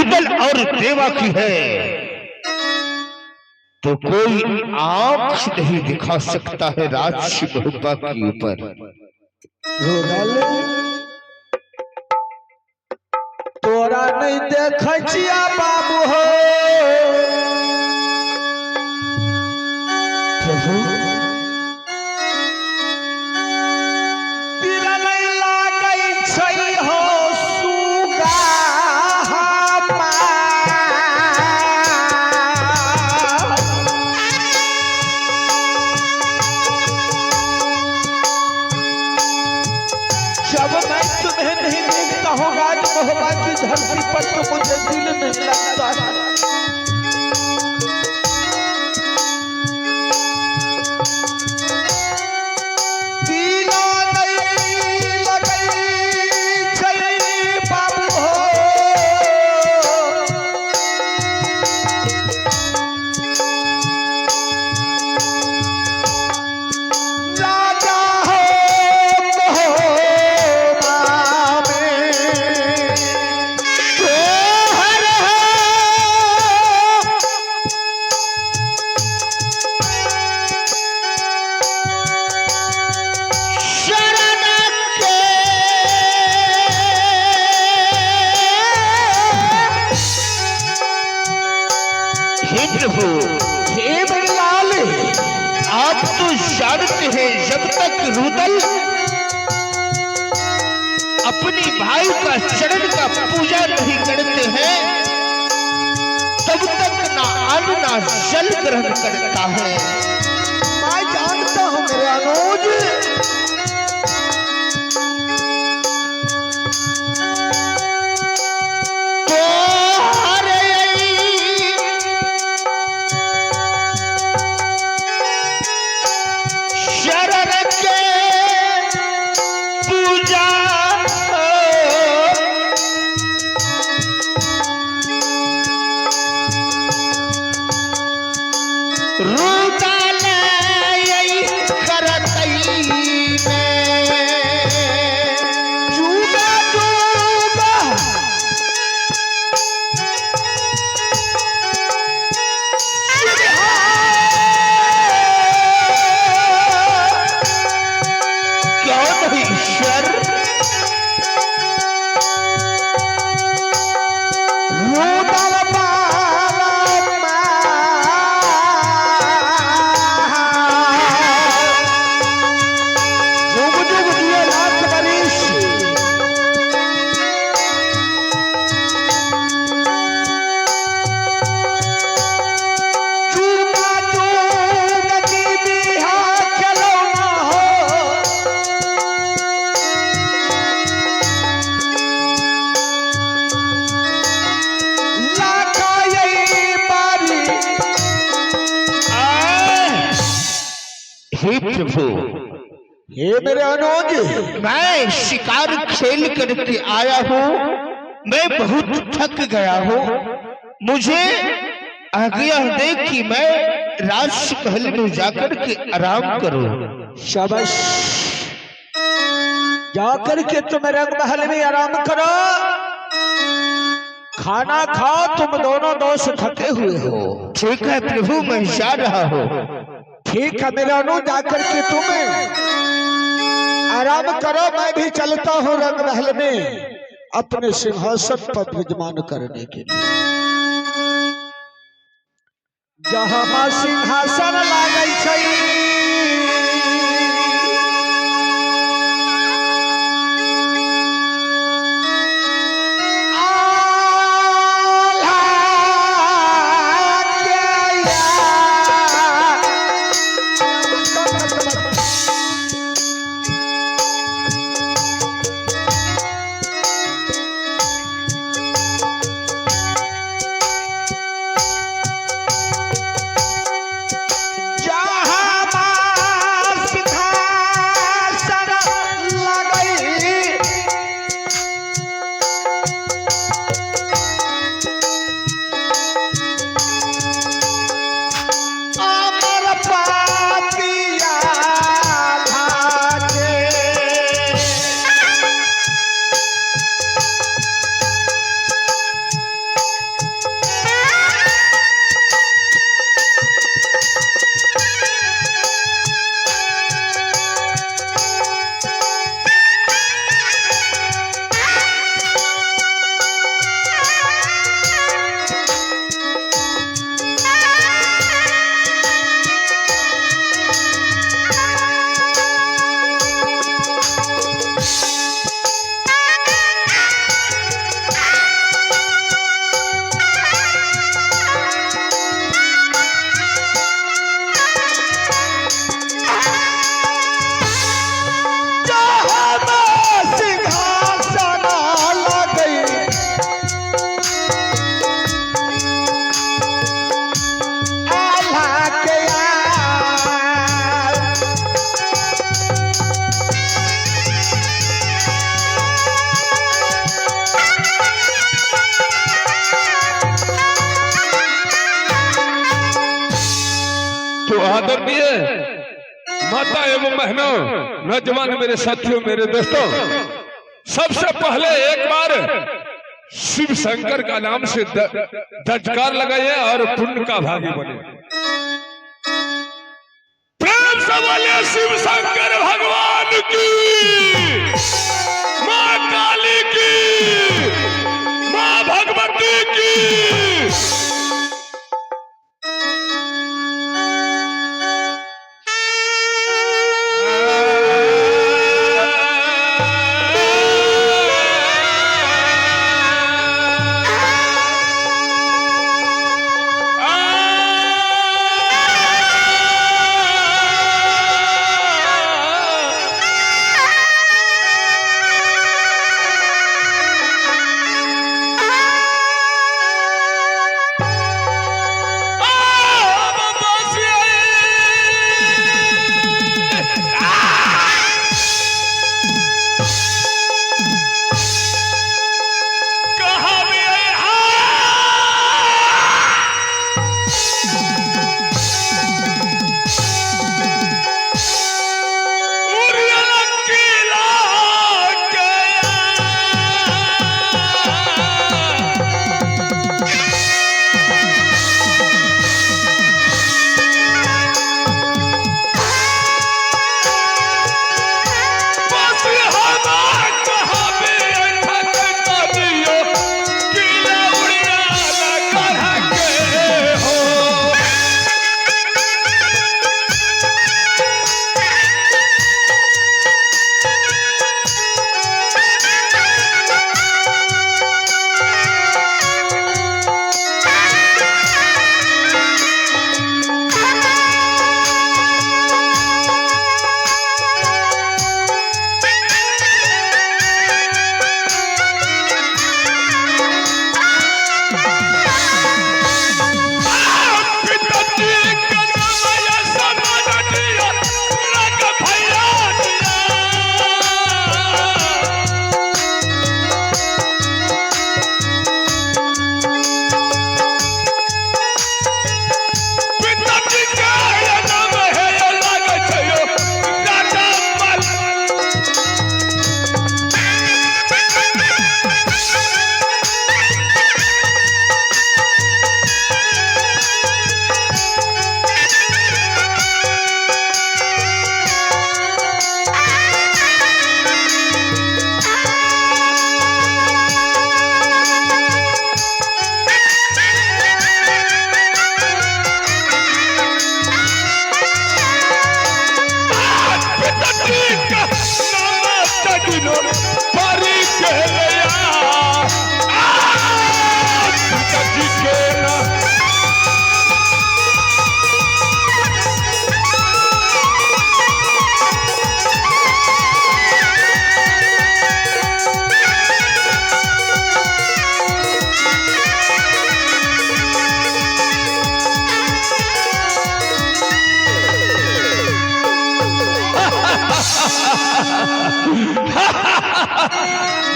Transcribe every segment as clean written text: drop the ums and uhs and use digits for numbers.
रुदल और देवा की है तो कोई आंख नहीं दिखा सकता है राजसी बहुबा के ऊपर। रुदल तोरा नहीं देखै छिया बाबू हो प्रभु पीरा नहीं लागै छै हो सुगा जब मैं तुम्हें नहीं देखता हूँ राज महोबा की धरती पर तो मुझे दिल नहीं लगता है। पीला नहीं लगै छै बाबू हो राजा हो प्रभु हे मेरे लाल आप तो जानते हैं जब तक रुदल अपनी भाई का चरण का पूजा नहीं करते हैं तब तक ना अन्न ना जल ग्रहण करता है। मैं जानता हूँ मेरे अनुज हे प्रभु हे मेरे अनुज मैं शिकार खेल करके आया हूँ, मैं बहुत थक गया हूँ, मुझे आज्ञा दे कि मैं राजमहल में जाकर के आराम करूं। शाबाश जाकर के तुम रंगमहल में आराम करो, खाना खाओ, तुम दोनों दोस्त थके हुए हो। ठीक है प्रभु मैं जा रहा हूँ। ठीक है मेरा अनु जाकर के तुम आराम करो, मैं भी चलता हूँ रंगमहल में अपने सिंहासन पर विराजमान करने के लिए। जहाँ मां सिंहासन लागै छै जहाँ आदरणीय माता एवं बहनों, नौजवान, मेरे साथियों, मेरे दोस्तों, सबसे पहले एक बार शिव शंकर का नाम से जजकार लगाइए और पुण्य का भागी बने। प्रेम से बोलिए शिव शंकर भगवान की, माँ काली की, माँ भगवती की।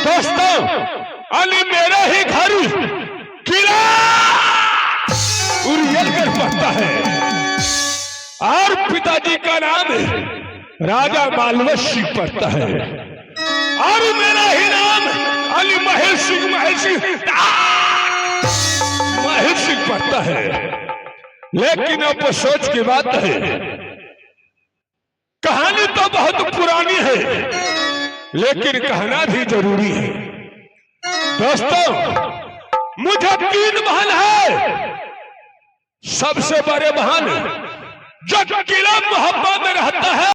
दोस्तों, अली मेरा ही घर किला उरियलगढ़ पड़ता है और पिताजी का नाम राजा मालवश सिंह पड़ता है और मेरा ही नाम अली महेश सिंह पड़ता है। लेकिन अब सोच की बात है, कहानी तो बहुत पुरानी है लेकिन कहना भी जरूरी है। दोस्तों, मुझे 3 बहन है। सबसे बड़े बहन जो किला मोहब्बत में रहता है